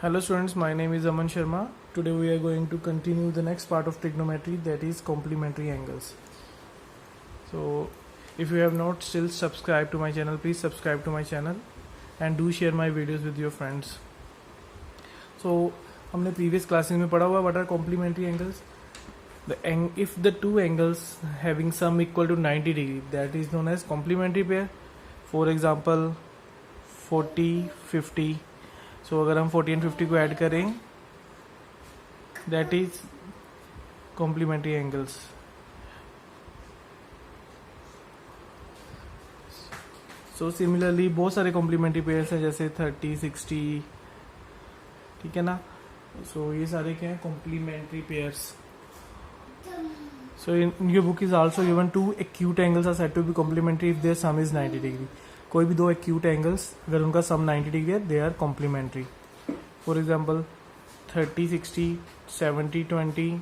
Hello students, my name is Aman Sharma. Today we are going to continue the next part of trigonometry, that is complementary angles. So if you have not still subscribed to my channel, please subscribe to my channel and do share my videos with your friends. So हमने previous classes में पढ़ा हुआ what are complementary angles. If the two angles having sum equal to 90 degree, that is known as complementary pair. For example 40, 50. सो अगर हम 40 and 50 को add करें that is complementary angles. So similarly बहुत सारे complementary pairs हैं जैसे 30, 60, ठीक है ना. सो ये सारे क्या हैं complementary pairs. So in your book is also given two acute angles are said to be complementary if their sum is 90 degree. कोई भी दो एक्यूट एंगल्स अगर उनका सम 90 डिग्री है they are complementary. For example 30, 60, 70, 20,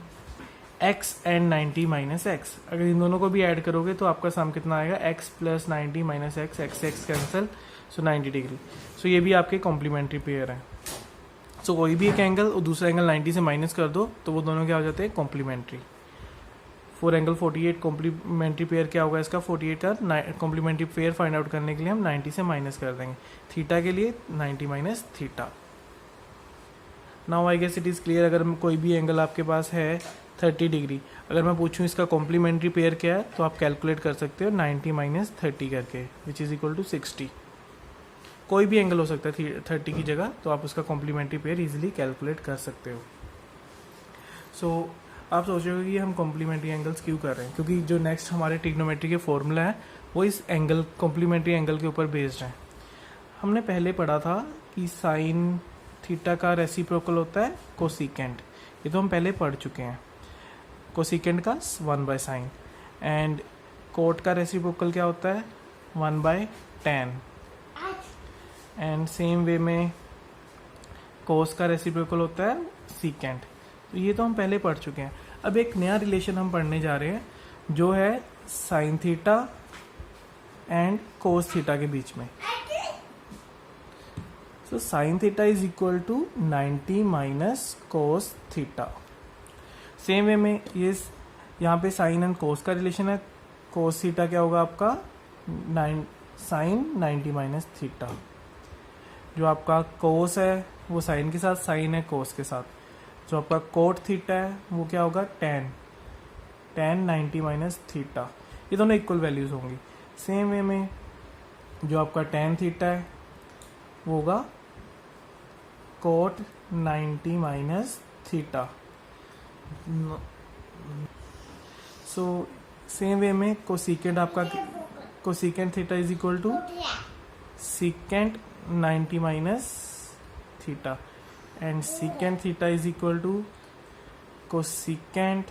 x and 90 minus x. अगर इन दोनों को भी ऐड करोगे तो आपका सम कितना आएगा x plus 90 minus x. x cancel, so 90 degree. So ये भी आपके कॉम्प्लीमेंट्री पेयर हैं. सो कोई भी एक एंगल और दूसरा एंगल 90 से माइनस कर दो तो वो दोनों क्या हो जाते हैं complementary. For angle 48 complementary pair क्या होगा इसका 48 का कॉम्प्लीमेंट्री पेयर फाइंड आउट करने के लिए हम 90 से माइनस कर देंगे. थीटा के लिए 90 minus theta. Now I guess it is clear. अगर कोई भी एंगल आपके पास है 30 डिग्री, अगर मैं पूछूं इसका कॉम्प्लीमेंट्री पेयर क्या है तो आप कैलकुलेट कर सकते हो 90 माइनस 30 करके विच इज़ इक्वल टू 60. कोई भी एंगल हो सकता है 30 की जगह तो आप उसका कॉम्प्लीमेंट्री पेयर इजीली कैलकुलेट कर सकते हो. सो आप सोच रहे हो कि हम कॉम्प्लीमेंट्री एंगल्स क्यों कर रहे हैं, क्योंकि जो नेक्स्ट हमारे ट्रिग्नोमेट्री के फॉर्मूला है वो इस एंगल कॉम्प्लीमेंट्री एंगल के ऊपर बेस्ड है. हमने पहले पढ़ा था कि साइन थीटा का रेसिप्रोकल होता है कोसिकेंट. ये तो हम पहले पढ़ चुके हैं. कोसिकेंट का 1 बाय साइन एंड कोट का रेसिप्रोकल क्या होता है 1 by ten. And same way में कोस का रेसिप्रोकल होता है सीकेंट. तो ये तो हम पहले पढ़ चुके हैं. अब एक नया रिलेशन हम पढ़ने जा रहे हैं जो है sine theta and cos theta के बीच में. So sine theta is equal to 90 minus cos theta. Same way में ये यहाँ पे साइन एंड कोस का रिलेशन है. कोस थीटा क्या होगा आपका साइन 90 माइनस थीटा. जो आपका कोस है वो साइन के साथ, साइन है कोस के साथ. जो आपका कोट थीटा है वो क्या होगा टेन 90 माइनस थीटा. ये दोनों इक्वल वैल्यूज होंगी. सेम वे में जो आपका टेन थीटा है वो होगा cot 90 minus theta. So same way में कोसिकेंट आपका cosecant theta is equal to secant 90 minus theta and secant theta is equal to cosecant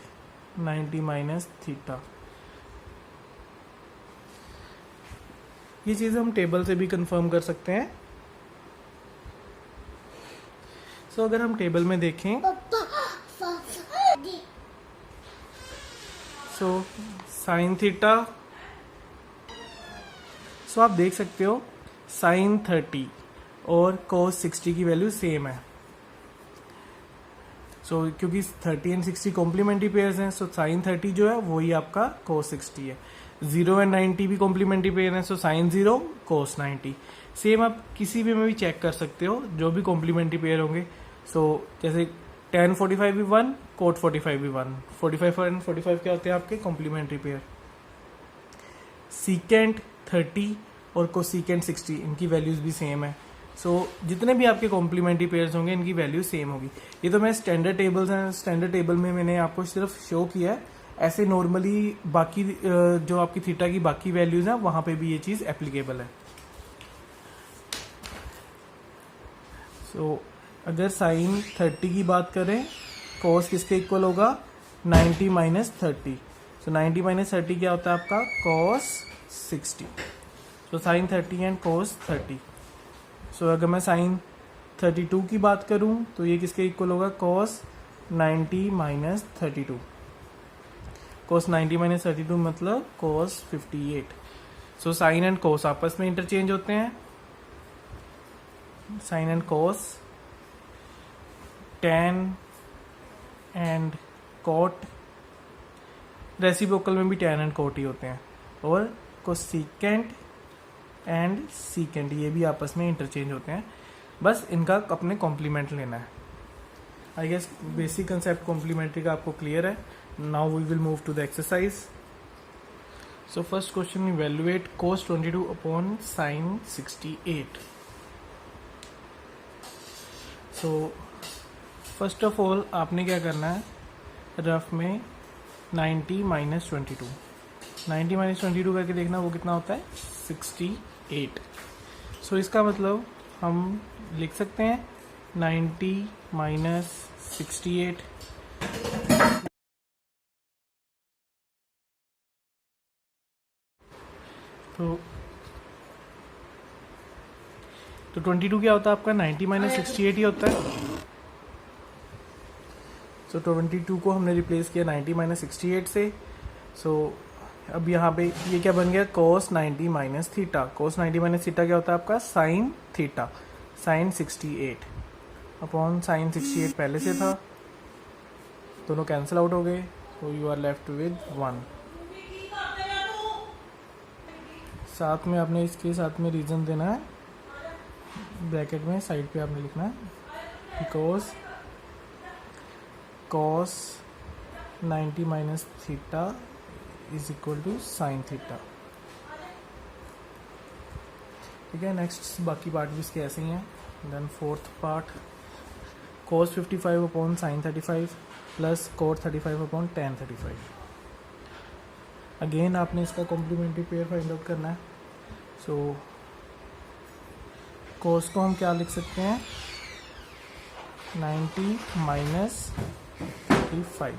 90 minus theta. ये चीज़ हम टेबल से भी कंफर्म कर सकते हैं. सो अगर हम टेबल में देखें सो साइन थीटा, सो आप देख सकते हो साइन 30 और cos 60 की वैल्यू सेम है. सो क्योंकि 30 एंड 60 कॉम्प्लीमेंट्री पेयर्स हैं, सो साइन 30 जो है वही आपका कोस 60 है. 0 एंड 90 भी कॉम्प्लीमेंट्री पेयर हैं, सो साइन 0 कोस 90. सेम आप किसी भी में भी चेक कर सकते हो जो भी कॉम्प्लीमेंट्री पेयर होंगे. सो जैसे tan 45 भी 1, कोट 45 भी 1. 45 एंड 45 क्या होते हैं आपके कॉम्प्लीमेंट्री पेयर. सीकेंट 30 और कोसिकेंट 60 इनकी वैल्यूज भी सेम है. सो जितने भी आपके कॉम्प्लीमेंट्री पेयर्स होंगे इनकी वैल्यू सेम होगी. ये तो मैं स्टैंडर्ड टेबल्स हैं, स्टैंडर्ड टेबल में मैंने आपको सिर्फ शो किया है. ऐसे नॉर्मली बाकी जो आपकी थीटा की बाकी वैल्यूज हैं वहां पे भी ये चीज एप्लीकेबल है. सो अगर साइन 30 की बात करें कोस किसके इक्वल होगा 90 माइनस 30. सो 90 माइनस 30 क्या होता है आपका कोस 60. So sine 30 and cos 30. सो अगर मैं साइन 32 की बात करूं तो ये किसके इक्वल होगा कोस 90 माइनस 32. कोस 90 माइनस 32 मतलब कोस 58. सो साइन एंड कोस आपस में इंटरचेंज होते हैं. Sine and cos tan and cot, reciprocal में भी tan एंड cot ही होते हैं, और कोसिकेंट एंड सीकेंट ये भी आपस में इंटरचेंज होते हैं, बस इनका अपने कॉम्प्लीमेंट लेना है। I guess basic concept complementary का आपको क्लियर है। Now we will move to the exercise. So first question, evaluate cos 22 upon sin 68। So first of all आपने क्या करना है, रफ में 90 माइनस 22, 90 माइनस 22 करके देखना वो कितना होता है 68। सो इसका मतलब हम लिख सकते हैं 90 माइनस 68, तो 22 क्या होता है आपका 90 माइनस 68 ही होता है। सो 22 को हमने रिप्लेस किया 90 माइनस 68 से। सो अब यहाँ पे ये क्या बन गया cos 90 minus theta. cos 90 minus theta क्या होता है आपका sin theta, sin 68 upon sin 68 पहले से था, दोनों कैंसिल आउट हो गए, तो यू आर लेफ्ट विद 1। साथ में आपने इसके साथ में रीजन देना है, ब्रैकेट में साइड पे आपने लिखना है because cos 90 minus theta is equal to sine theta. ठीक है, नेक्स्ट बाकी पार्ट भी इसके ऐसे ही हैं। Then fourth part, cos 55 upon sine 35 plus cot 35 upon tan 35। Again आपने इसका कॉम्प्लीमेंट्री पेयर फाइंड आउट करना है। सो cos को हम क्या लिख सकते हैं 90 माइनस 35,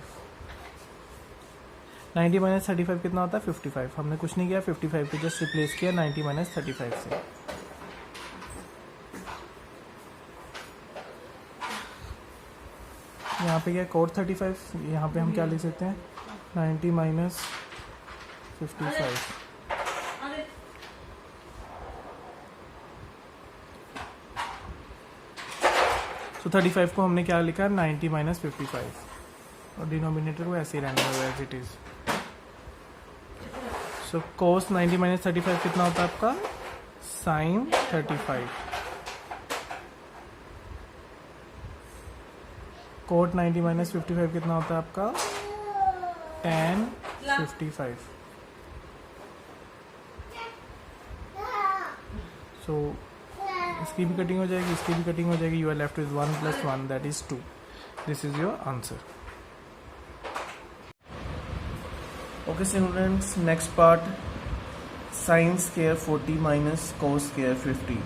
90 माइनस 35 कितना होता है 55। हमने कुछ नहीं किया, 55 को जस्ट रिप्लेस किया 90 माइनस 35 से। यहाँ पे क्या cot 35, यहाँ पे हम क्या लिख सकते हैं 90 माइनस 55। तो 35 को हमने क्या लिखा 90 माइनस 55, और डिनोमिनेटर को ऐसे ही रहने दो as it is. So cos 90 minus 35 कितना होता है आपका sin 35, cot 90 माइनस 55 कितना होता है आपका tan 55। सो इसकी भी कटिंग हो जाएगी, इसकी भी कटिंग हो जाएगी, you are left with 1 plus 1 that is 2। This is your answer. Okay students, next part sin square 40 minus cos square 50।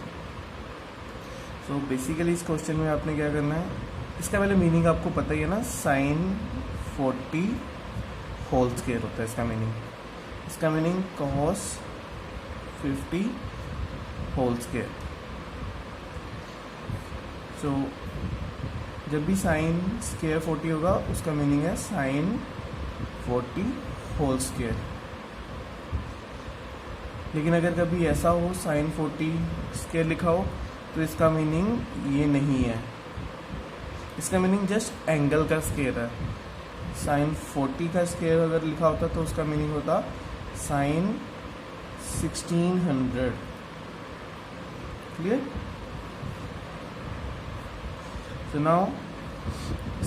So basically इस क्वेश्चन में आपने क्या करना है, इसका पहले मीनिंग आपको पता ही है ना, sin 40 होल स्क्वायर होता है इसका मीनिंग। इसका मीनिंग cos 50 होल स्क्वायर। सो जब भी sin स्क्वायर 40 होगा उसका मीनिंग है sin 40 होल स्क्वायर। लेकिन अगर कभी ऐसा हो sin 40 स्क्वायर लिखा हो तो इसका मीनिंग ये नहीं है, इसका मीनिंग जस्ट एंगल का स्क्वायर है। sin 40 का स्क्वायर अगर लिखा होता तो उसका मीनिंग होता sin 1600। क्लियर? तो नाउ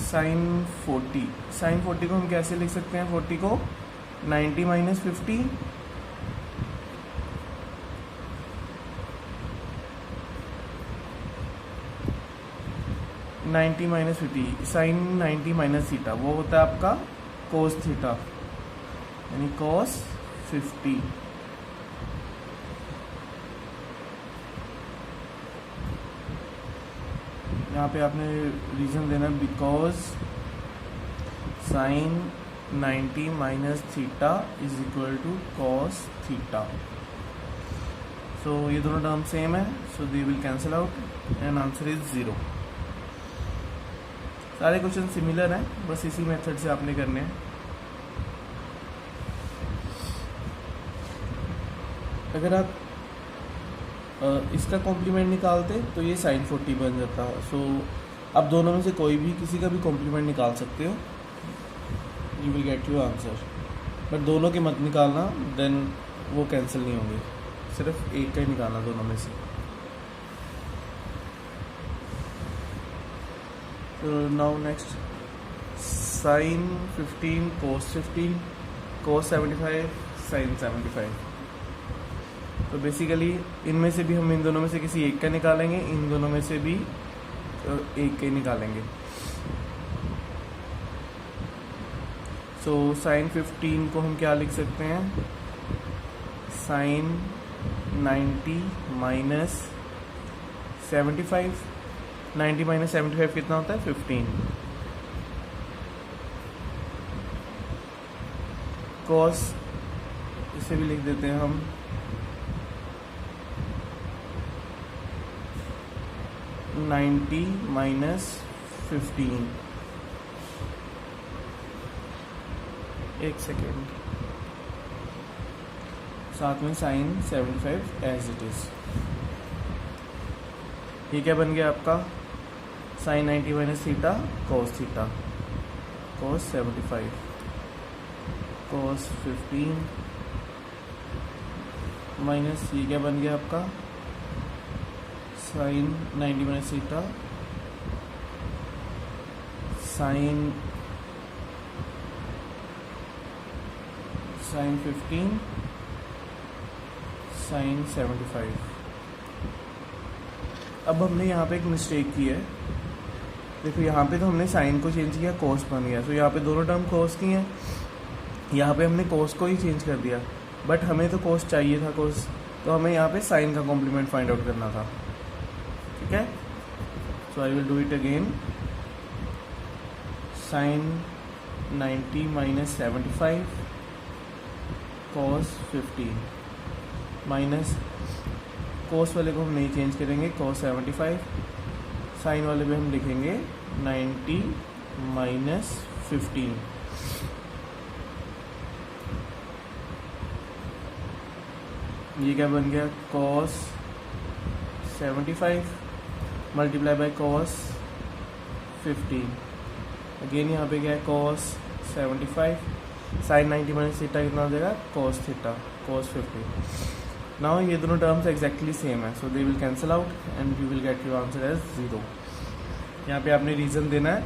sin 40 को हम कैसे लिख सकते हैं, 40 को 90 minus 50 90 minus 50 sine 90 minus theta, वो होता है आपका cos थीटा, यानी cos 50। यहाँ पे आपने रीजन देना because sine 90 minus theta is equal to cos theta. So ये दोनों टर्म सेम है, so they will cancel out and answer is 0। सारे क्वेश्चन सिमिलर हैं, बस इसी मेथड से आपने करने हैं। अगर आप इसका कॉम्प्लीमेंट निकालते तो ये sin 40 बन जाता। सो आप दोनों में से कोई भी किसी का भी कॉम्प्लीमेंट निकाल सकते हो, you will get your answer, but दोनों के मत निकालना, देन वो कैंसिल नहीं होंगे, सिर्फ एक का ही निकालना दोनों में से। तो नाउ नेक्स्ट, साइन 15 कोस 15 कोस 75 साइन 75। तो बेसिकली इनमें से भी हम इन दोनों में से किसी एक का निकालेंगे, इन दोनों में से भी एक के निकालेंगे। सो साइन 15 को हम क्या लिख सकते हैं, साइन 90 माइनस 75। 90 माइनस 75 कितना होता है, 15। कॉस, इसे भी लिख देते हैं हम नाइन्टी माइनस 15। एक सेकेंड, साथ में साइन 75 एज इट इज। ये क्या बन गया आपका, sine 90 minus theta cos theta, cos 75 cos 15 minus ये क्या बन गया आपका, sine 90 minus theta sine 15 sine 75। अब हमने यहाँ पे एक मिस्टेक की है, देखो यहाँ पे तो हमने साइन को चेंज किया, कोस बन गया, तो यहाँ पे दोनों टर्म कोस की हैं, यहाँ पे हमने कोस को ही चेंज कर दिया, बट हमें तो कोस चाहिए था कोस, तो हमें यहाँ पे साइन का कॉम्प्लीमेंट फाइंड आउट करना था, ठीक है। So I will do it again, sine 90 minus 75 cos 15 minus cos वाले को हम नहीं चेंज करेंगे, कॉस 75, साइन वाले पे हम लिखेंगे 90 माइनस 15। ये क्या बन गया, cos 75 multiply by cos 15। Again यहाँ पे क्या है, कॉस 75 साइन 90 माइनस थीटा कितना हो जाएगा, कॉस थीटा कॉस 15। नाउ ये दोनों टर्म्स एग्जैक्टली सेम है, so they will cancel out and you will get your answer as 0। यहाँ पे आपने रीज़न देना है,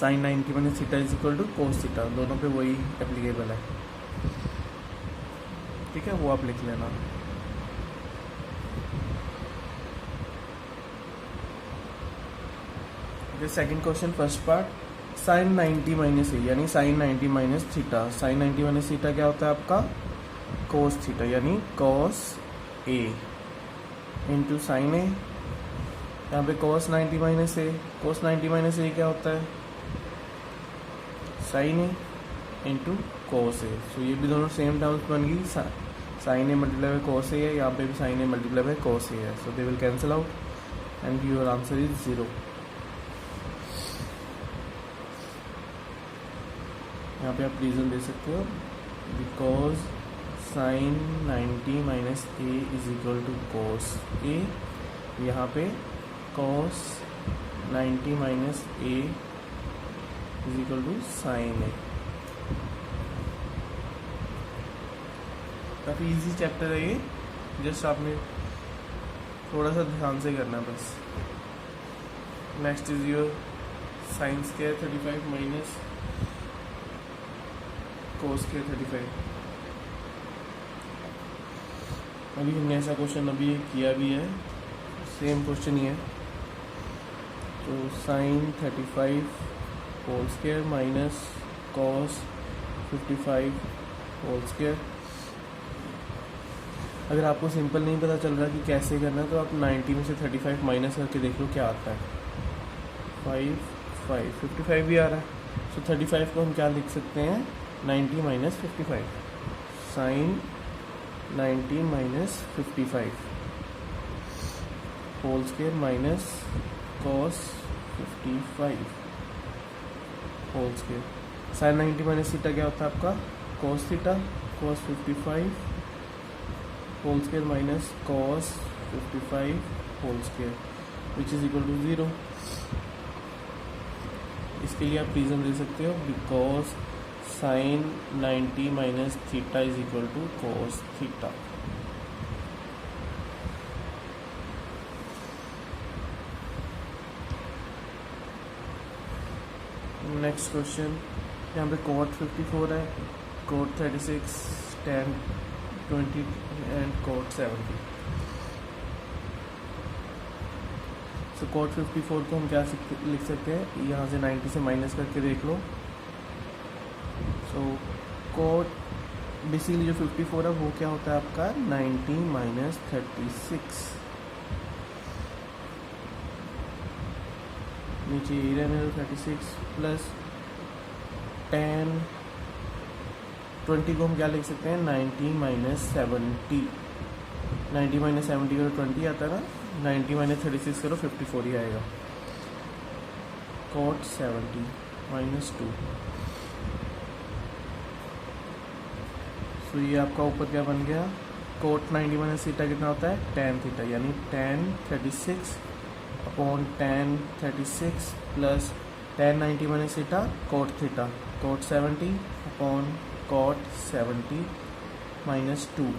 sine 90 minus theta is equal to cos theta, दोनों पे वही एप्लीकेबल है, ठीक है, वो आप लिख लेना। Second question first part, sine 90 minus A यानी sine 90 minus theta, sine 90 minus theta क्या होता है आपका, कोस थीटा यानी cos A into sine A. यहाँ पे cos 90 minus A, cos 90 minus A क्या होता है, sine A into cos A. So ये भी दोनों सेम टर्म्स बन गई, sine A multiply by cos A है, यहाँ पे भी sign A multiply by cos A है, so they will cancel out and your answer is 0। यहाँ पे आप रीज़न दे सकते हो, because sine 90 minus A is equal to cos A, यहाँ पे cos 90 minus A is equal to sine A. काफ़ी इजी चैप्टर है ये, जस्ट आपने थोड़ा सा ध्यान से करना है बस। Next is your sine square 35 minus cos square 35। अभी हमने ऐसा क्वेश्चन अभी किया भी है, सेम क्वेश्चन ही है। तो sine 35 whole square minus cos 55 whole square. अगर आपको सिंपल नहीं पता चल रहा कि कैसे करना है, तो आप 90 में से 35 माइनस करके देख लो क्या आता है। 55 भी आ रहा है, तो 35 को हम क्या लिख सकते हैं, 90 minus 55, sine 90 minus 55 whole square minus cos 55 whole square. Sine 90 minus theta क्या होता है आपका, cos theta, cos 55 whole square minus cos 55 whole square which is equal to 0। इसके लिए आप रीज़न दे सकते हो because sine 90 minus theta is equal to cos theta. Next question, यहाँ पे कोट 54 है, cot 36, tan 20 and quote 70। So coat 54 को हम क्या लिख सकते हैं, यहाँ से 90 से माइनस करके देख लो। सो कोट बेसिकली जो 54 है वो क्या होता है आपका 90 माइनस 36, नीचे ये रहने दो 36 प्लस tan 20 को हम क्या लिख सकते हैं 90 माइनस 70। 90 माइनस 70 करो 20 आता है ना, 90 माइनस 36 करो 54 ही आएगा। cot 70 minus 2। तो ये आपका ऊपर क्या बन गया, cot 90 माइनस थीटा कितना होता है tan थीटा, यानी tan 36 upon tan 36 plus tan 90 minus theta cot theta, cot 70 upon cot 70 minus 2।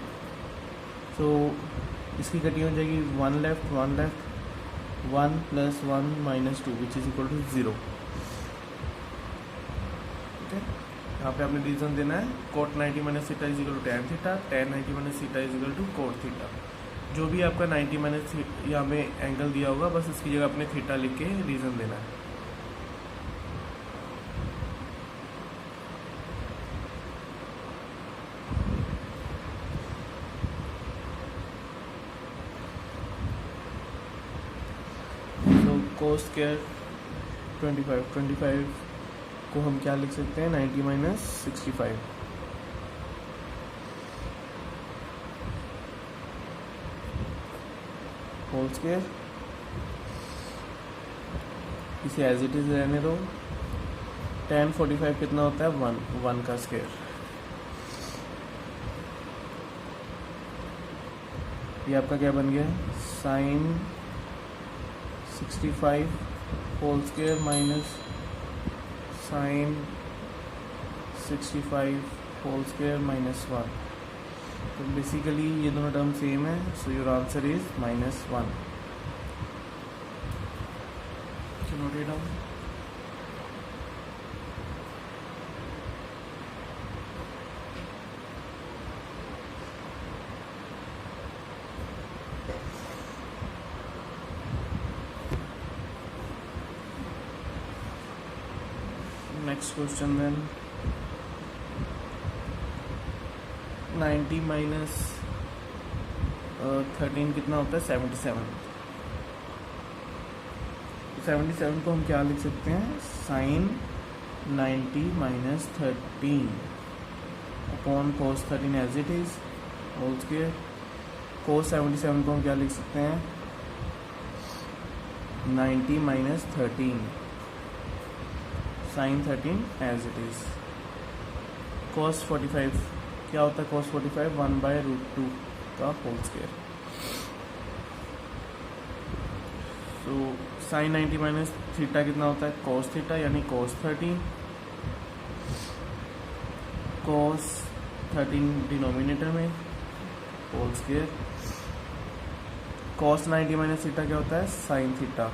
तो इसकी कटिंग हो जाएगी 1 left 1 plus 1 minus 2 which is equal to 0। ठीक है, यहाँ पे आपने रीजन देना है cot 90 minus theta is equal to tan theta, tan 90 minus theta is equal to cot theta. जो भी आपका 90 माइनस यहाँ पे एंगल दिया होगा बस इसकी जगह अपने थीटा लिख के रीजन देना है। कोस स्क्वायर 25 को हम क्या लिख सकते हैं 90 माइनस 65। होल स्क्वायर, इसे एज इट इज रहने दो। tan 45 कितना होता है 1 का स्क्वायर। ये आपका क्या बन गया sine 65 whole square minus sine 65 whole square minus 1। तो बेसिकली ये दोनों टर्म सेम है, so your answer is -1। Note it down. Next question then 90 minus 13 कितना होता है 77। 77 को हम क्या लिख सकते हैं sine 90 minus 13 upon cos 13 as it is whole square. Cos 77 को हम क्या लिख सकते हैं 90 minus 13 sine 13 as it is. cos 45 क्या होता है cos 45 1/√2 का होल स्क्वायर। तो साइन 90 माइनस थीटा कितना होता है cos थीटा, यानी cos 13 cos 13 डिनोमिनेटर में whole square. cos 90 minus theta क्या होता है साइन थीटा,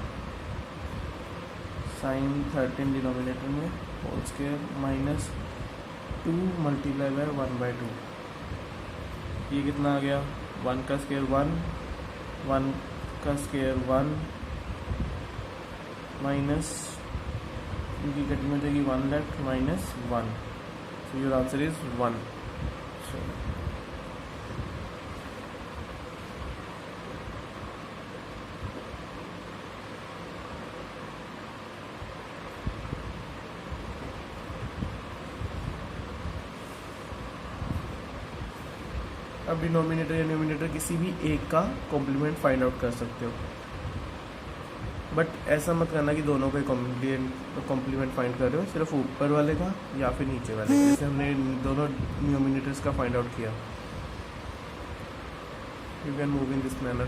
साइन 13 डिनोमिनेटर में whole square minus 2 multiply by 1/2। ये कितना आ गया 1 का स्क्वायर 1 का स्क्वायर 1 माइनस इनकी कटिंग हो जाएगी 1 left minus 1। So your answer is 1। अब डिनोमिनेटर या न्यूमिनेटर किसी भी एक का कॉम्प्लीमेंट फाइंड आउट कर सकते हो, बट ऐसा मत करना कि दोनों का कॉम्प्लीमेंट फाइंड कर रहे हो, सिर्फ ऊपर वाले का या फिर नीचे वाले का। जैसे हमने दोनों न्यूमिनेटर्स का फाइंड आउट किया। You can move in this manner.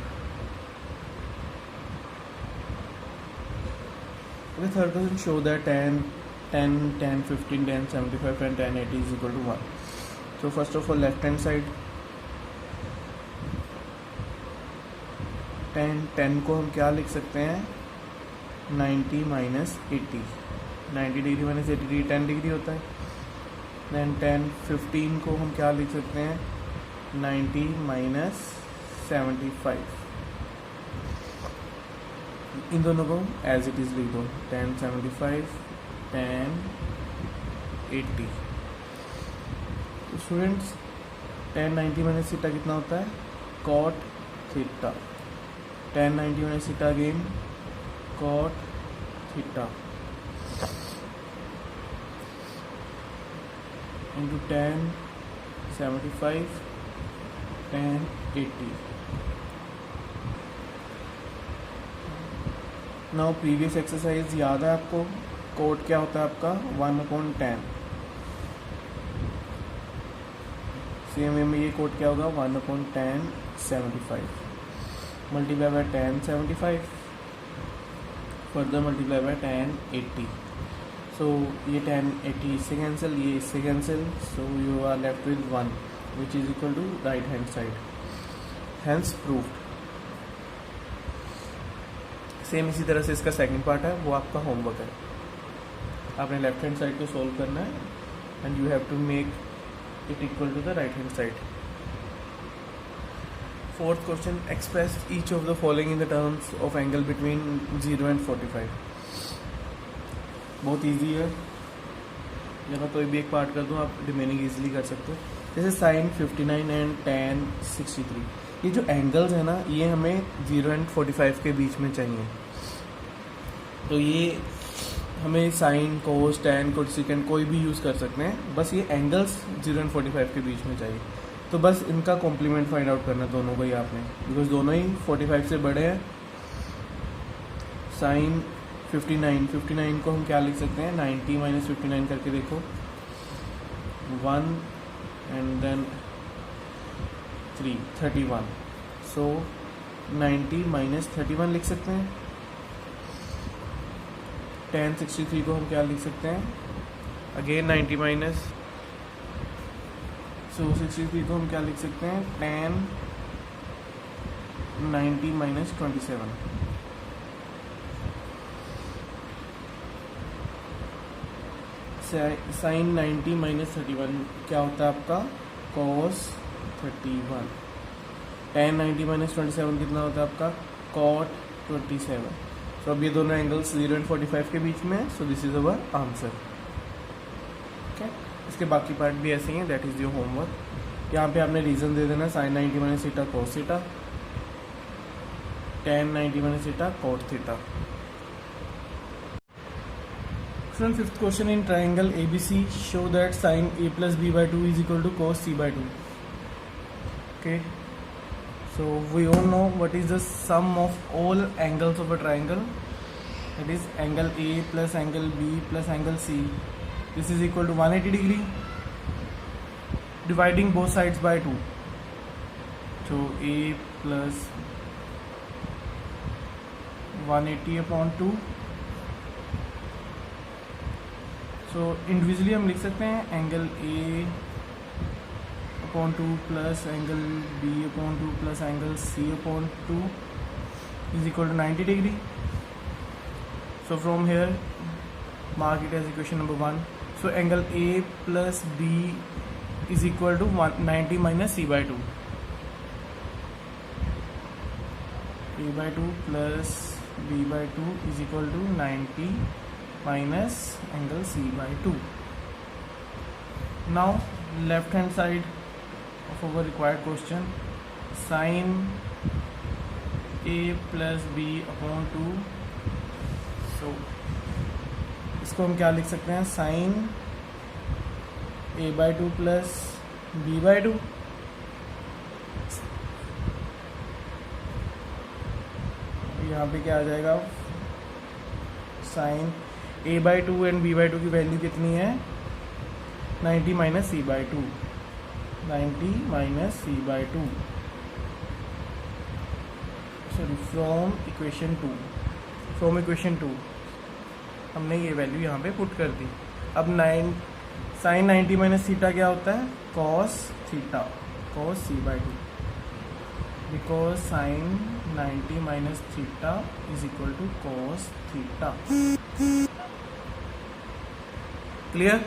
Okay, third question, show that 10, 10, 10, 15, 10, 75 and 10, 80 is equal to 1. So first of all, left hand side 10, 10 को हम क्या लिख सकते हैं, 90 minus 80, 90 degree minus 80 degree 10 degree होता है. देन 10, 15 को हम क्या लिख सकते हैं, 90 माइनस 75. इन दोनों को एज इट इज़ लिख दो, 10 75, 10 80. तो स्टूडेंट्स 10 90 माइनस थीटा कितना होता है, cot theta. 10 90 minus theta again cot theta into 10 75 10 80. Now previous exercise याद है आपको, कोट क्या होता है आपका, 1/10. सेम वे में ये कोट क्या होगा, 1/10 75 multiply by 10 75 further multiply by 10 80. So ये 10 80 इससे कैंसिल, ये इससे cancel, so you are left with 1 which is equal to right hand side. Hence proved. Same इसी तरह से इसका सेकंड पार्ट है, वो आपका होमवर्क है. आपने लेफ्ट हैंड साइड को सोल्व करना है and you have to make it equal to the right hand side. Fourth question, express each of the following in the terms of angle between 0 and 45. बहुत easy है, जब मैं कोई भी एक पार्ट कर दूँ आप रिमेनिंग ईजिली कर सकते हो. जैसे साइन 59 एंड tan 63, ये जो एंगल्स है ना, ये हमें 0 and 45 के बीच में चाहिए. तो ये हमें साइन कोस टैन कोसेकेंट कोई भी यूज़ कर सकते हैं, बस ये एंगल्स 0 and 45 के बीच में चाहिए. तो बस इनका कॉम्प्लीमेंट फाइंड आउट करना दोनों को ही आपने, बिकॉज दोनों ही 45 से बड़े हैं. साइन 59 को हम क्या लिख सकते हैं, 90 माइनस 59 करके देखो, 1 एंड देन 3 31. सो 90 माइनस 31 लिख सकते हैं. tan 63 को हम क्या लिख सकते हैं, अगेन 90 माइनस, सो 63 को हम क्या लिख सकते हैं, tan 90 माइनस 27. साइन 90 माइनस 31 क्या होता है आपका, cos 31. tan 90 माइनस 27 कितना होता है आपका, cot 27. तो अब ये दोनों एंगल्स 0 and 45 के बीच में है, so this is our answer. Okay, इसके बाकी पार्ट भी ऐसे ही हैं, दैट इज योर होमवर्क. यहाँ पे आपने रीजन दे देना, sine 90 minus theta cos theta, tan 90 minus theta cot theta. Student, fifth question, in triangle ABC show that sin A plus B by 2 is equal to cos C by 2. Okay, so we all know what is the sum of all angles of a triangle. That is angle A plus angle B plus angle C. This is equal to 180 degree. Dividing both sides by 2. So A plus 180 upon 2. So individually हम लिख सकते हैं angle A upon 2 plus angle B upon 2 plus angle C upon 2 is equal to 90 degree. So from here mark it as equation number 1. So angle A plus B is equal to 90 minus C by 2. A by 2 plus B by 2 is equal to 90 minus angle C by 2. Now left hand side of our required question, sin A plus B upon 2. So इसको हम क्या लिख सकते हैं, sin A by 2 plus B by 2. यहाँ पे क्या आ जाएगा, sin A by 2 and B by 2 की वैल्यू कितनी है, 90 minus C by 2. 90 minus C by 2, sorry from equation 2. हमने ये वैल्यू यहाँ पे पुट कर दी। अब साइन 90 माइनस थीटा क्या होता है, cos theta, cos C by two, because sine 90 minus theta is equal to cos theta. Clear?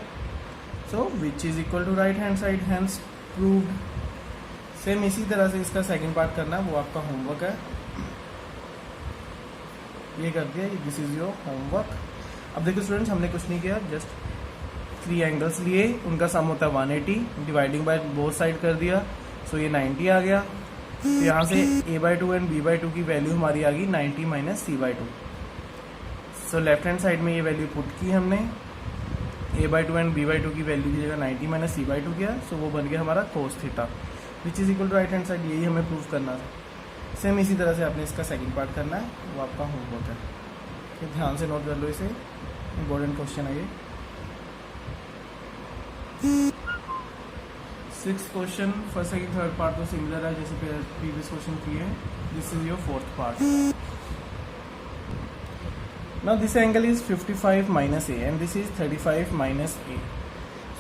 So which is equal to right hand side, hence proved. Same इसी तरह से इसका second part करना है, वो आपका होमवर्क है। ये कर दिया, दिस इज योर होमवर्क। अब देखो स्टूडेंट्स, हमने कुछ नहीं किया, जस्ट 3 एंगल्स लिए, उनका सम होता है 180, डिवाइडिंग बाय बोथ साइड कर दिया, सो ये 90 आ गया। तो यहाँ से a/2 एंड b/2 की वैल्यू हमारी आ गई 90 minus c/2। So left hand side में ये वैल्यू पुट की हमने, a/2 एंड b/2 की वैल्यू की जगह 90 माइनस c/2 किया, सो वो बन गया हमारा cos theta, which is equal to right hand side. यही हमें प्रूव करना था। सेम इसी तरह से आपने इसका सेकंड पार्ट करना है, वो आपका होमवर्क है। तो ध्यान से नोट कर लो, इसे इम्पोर्टेंट क्वेश्चन है ये। 6th question, first second third part तो सिमिलर है जैसे प्रीवियस क्वेश्चन किए। This is your 4th part. Now this angle is 55 minus A and this is 35 minus A.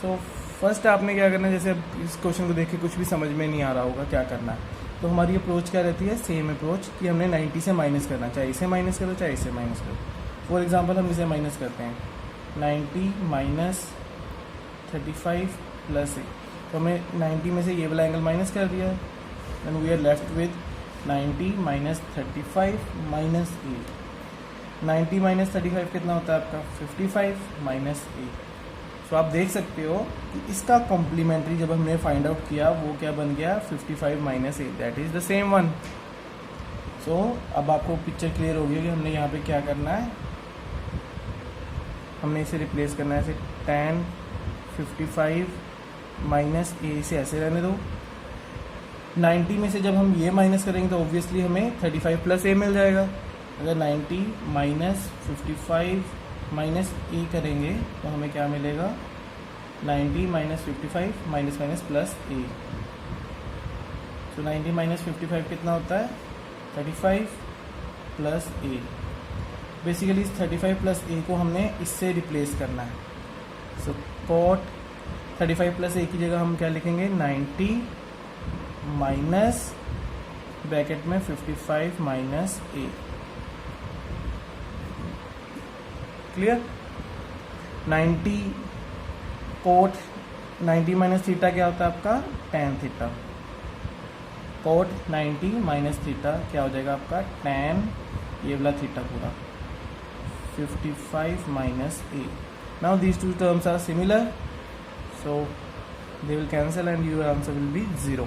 So first आपने क्या करना है, जैसे इस क्वेश्चन को देख के कुछ भी समझ में नहीं आ रहा होगा क्या करना है, तो हमारी अप्रोच क्या रहती है, सेम अप्रोच कि हमने 90 से माइनस करना, चाहे इसे माइनस करो चाहे इसे माइनस करो। फॉर एग्जांपल हम इसे माइनस करते हैं, 90 माइनस 35 प्लस ए, तो हमें 90 में से ये वाला एंगल माइनस कर दिया है, then we are left with 90 minus 35 minus A. 90 minus 35 कितना होता है आपका, 55 माइनस ए। सो आप देख सकते हो कि इसका कॉम्प्लीमेंट्री जब हमने फाइंड आउट किया वो क्या बन गया, 55 minus A, that is the same one. So अब आपको पिक्चर क्लियर हो गई कि हमने यहाँ पे क्या करना है, हमने इसे रिप्लेस करना है, ऐसे tan 55 माइनस ए से ऐसे रहने दो। 90 में से जब हम ये माइनस करेंगे तो ऑब्वियसली हमें 35 प्लस ए मिल जाएगा। अगर 90 माइनस 55 माइनस ए करेंगे तो हमें क्या मिलेगा, 90 माइनस 55 माइनस माइनस प्लस ए। सो 90 माइनस 55 कितना होता है, 35 प्लस ए। बेसिकली इस 35 प्लस ए को हमने इससे रिप्लेस करना है। सो कॉट 35 प्लस ए की जगह हम क्या लिखेंगे, 90 माइनस ब्रैकेट में 55 minus A. Clear? 90 cot 90 minus theta क्या होता है आपका, tan theta. Cot 90 minus theta क्या हो जाएगा आपका, tan ये वाला थीटा पूरा, 55 minus A. Now these two terms are similar, so they will cancel and your answer will be 0.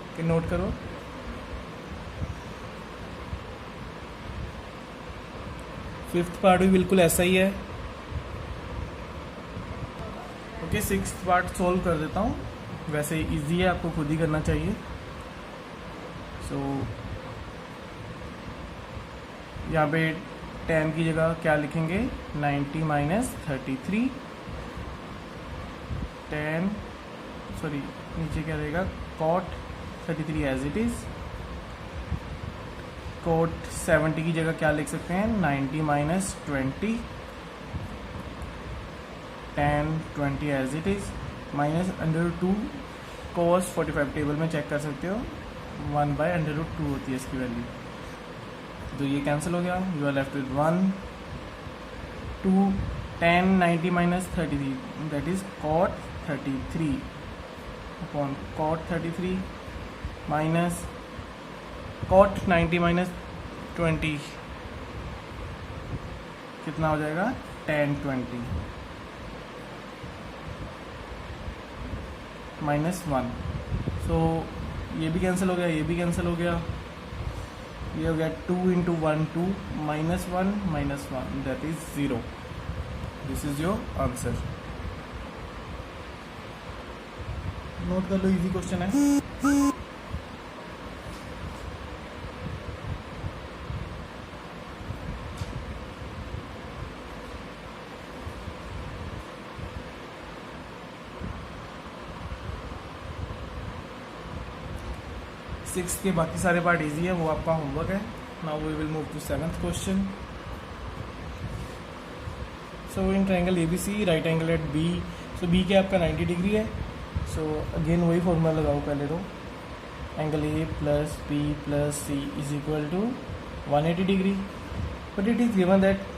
Okay, note करो। फिफ्थ पार्ट भी बिल्कुल ऐसा ही है। ओके, 6th पार्ट सोल्व कर देता हूँ, वैसे इजी है, आपको खुद ही करना चाहिए। सो यहाँ पे tan की जगह क्या लिखेंगे, 90 माइनस 33 tan, सॉरी नीचे क्या रहेगा, cot 33 as it is. cot 70 की जगह क्या लिख सकते हैं, 90 minus 20 tan 20 as it is, minus √2 cos 45 table में चेक कर सकते हो, 1/√2 होती है इसकी वैल्यू। तो ये कैंसिल हो गया, you are left with 1 2 tan 90 minus 33 that is cot 33 upon cot 33 minus cot 90 minus 20 कितना हो जाएगा, tan 20 माइनस 1। सो ये भी कैंसिल हो गया, ये भी कैंसिल हो गया, ये हो गया 2 into 1 2 minus 1 minus 1 that is 0। This is your answer. Note कर लो, इजी क्वेश्चन है। सिक्स के बाकी सारे पार्ट इजी है, वो आपका होमवर्क है. Now we will move to seventh question. So in triangle ABC right angle at B. सो B के आपका 90 डिग्री है. सो अगेन वही फॉर्मूला लगाओ पहले तो. Angle A plus B plus C is equal to 180 degree. But it is given that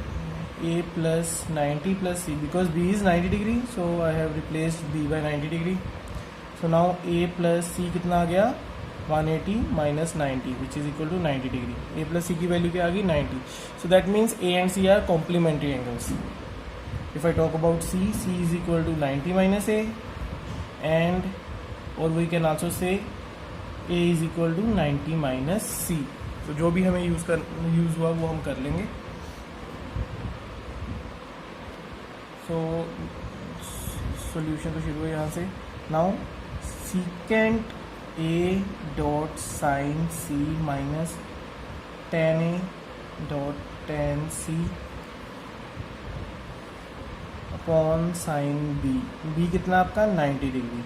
A plus 90 plus C, because B is 90 degree, so I have replaced B by 90 degree. So now A plus C कितना आ गया 180 minus 90 which is equal to 90 degree. A plus C की value क्या आ गई 90. So that means A and C are complementary angles. If I talk about C, C is equal to 90 minus A, and or we can also say A is equal to 90 minus C. So जो भी हमें use हुआ वो हम कर लेंगे. So solution तो शुरू है यहाँ से. Now secant A dot sine C minus tan A dot tan C upon sine B. B कितना आपका 90 डिग्री.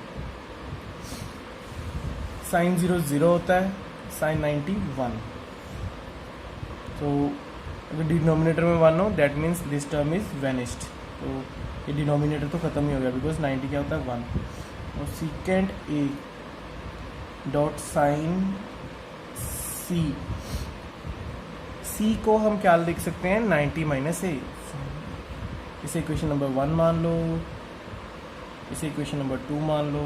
साइन 0 0 होता है, साइन 90 1. तो अगर डिनोमिनेटर में 1 हो that means this term is vanished. तो ये डिनोमिनेटर तो ख़त्म ही हो गया बिकॉज 90 क्या होता है 1. और secant A dot sine C को हम क्या लिख सकते हैं 90 माइनस A. इसे इक्वेशन नंबर 1 मान लो, इसे इक्वेशन नंबर 2 मान लो.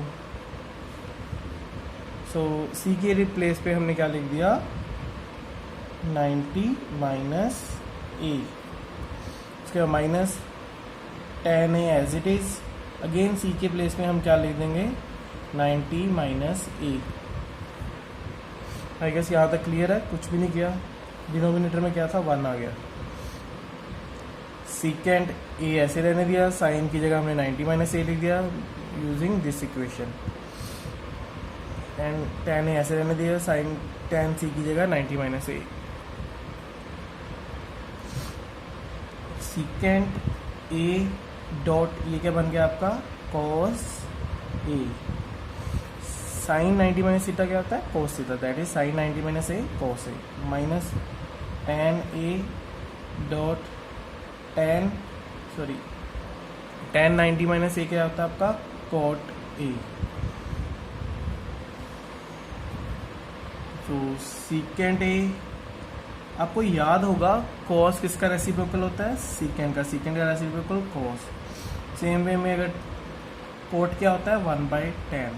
सो C के रिप्लेस पे हमने क्या लिख दिया 90 माइनस A. उसके बाद minus tan A as it is. Again C के प्लेस में हम क्या लिख देंगे 90 माइनस A. आई गेस यहाँ तक क्लियर है, कुछ भी नहीं किया. डिनोमिनेटर में क्या था 1 आ गया. सीकेंट A ऐसे रहने दिया, साइन की जगह हमने 90 माइनस A लिख दिया using this equation. And tan A ऐसे रहने दिया, साइन tan C की जगह 90 minus A. Secant A dot ये क्या बन गया आपका cos A. Sine 90 minus theta क्या होता है cos theta. That is sine 90 minus A cos A minus tan A dot tan 90 minus A क्या होता है आपका cot A. तो सीकेंट A आपको याद होगा cos किसका रेसिप्रोकल होता है सीकेंट का. सीकेंट का रेसिप्रोकल cos. सेम वे में अगर cot क्या होता है 1/10.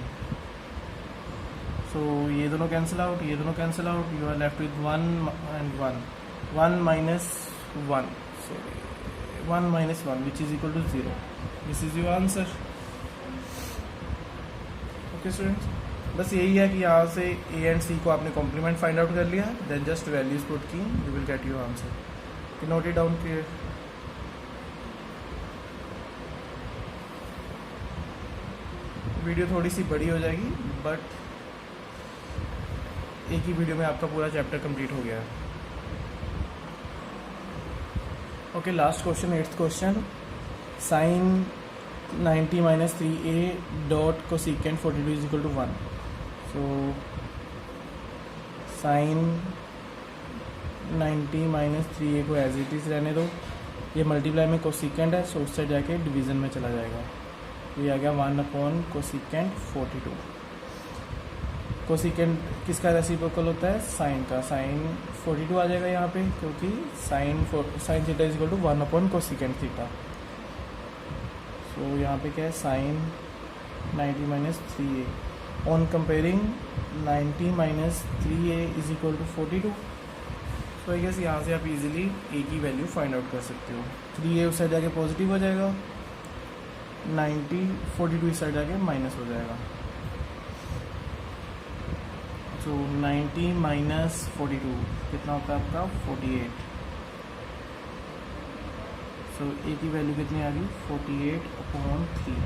सो ये दोनों कैंसिल आउट, ये दोनों cancel out. You are left with 1 and 1. 1 minus 1, sorry 1 minus 1 which is equal to 0. This is your answer. Okay students, बस यही है कि यहाँ से A and C को आपने कॉम्प्लीमेंट फाइंड आउट कर लिया. देन जस्ट वैल्यूज पुट की you will get your answer. Note it down. Clear. Video थोड़ी सी बड़ी हो जाएगी बट एक ही वीडियो में आपका पूरा चैप्टर कंप्लीट हो गया है. Okay, last question, 8th question. Sine 90 minus 3A dot cosecant 42 is equal to 1. So sine 90 minus 3A को एज इट इज़ रहने दो. ये मल्टीप्लाई में कोसेकेंट है, सो उस साइड जाके डिवीज़न में चला जाएगा. ये आ गया 1 अपॉन कोसेकेंट 42. कोसेकेंट किसका रेसिप्रोकल होता है साइन का. साइन 42 आ जाएगा यहाँ पे क्योंकि sine theta is equal to 1 upon cosecant theta. So यहाँ पे क्या है sine 90 minus 3A on comparing 90 minus 3A is equal to 42. So I guess यहाँ से आप इजीली A की वैल्यू फाइंड आउट कर सकते हो. 3A उस साइड जाके पॉजिटिव हो जाएगा, 42 इस साइड जाके माइनस हो जाएगा. सो 90 माइनस 42 कितना होता है आपका 48. सो A की वैल्यू कितनी आ गई 48 upon 3.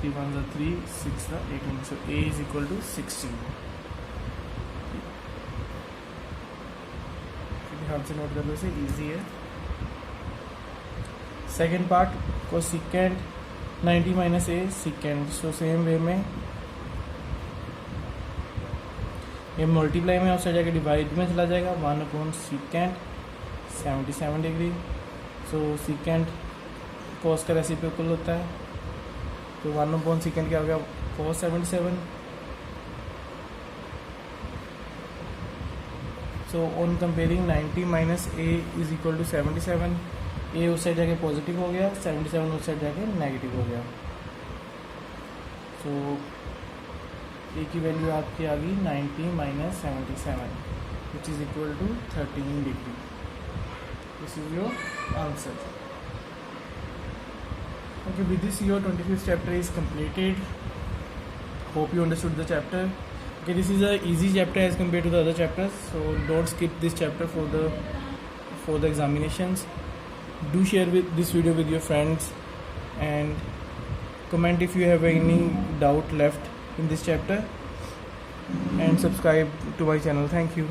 3 1 3 6 18. So A is equal to 16. ध्यान से नोट कर लो, इसे ईजी है. Second part cosecant 90 minus A second. So same way में ये मल्टीप्लाई में उससे जाके डिवाइड में चला जाएगा 1/secant 77 degree. So secant cos का रेसिप्रोकल होता है, तो 1/secant क्या हो गया cos 77। So on comparing 90 minus a is equal to 77, a उस साइड जाके पॉजिटिव हो गया, 77 उस साइड जाके नेगेटिव हो गया। सो a की वैल्यू आपकी आ गई 90 minus 77 which is equal to 13 degree. This is your answer. Okay, with this your 25th chapter is completed. Hope you understood the chapter. Okay, this is a easy chapter as compared to the other chapters, so don't skip this chapter for the examinations. Do share this video with your friends and comment if you have any doubt left in this chapter, and subscribe to my channel. Thank you.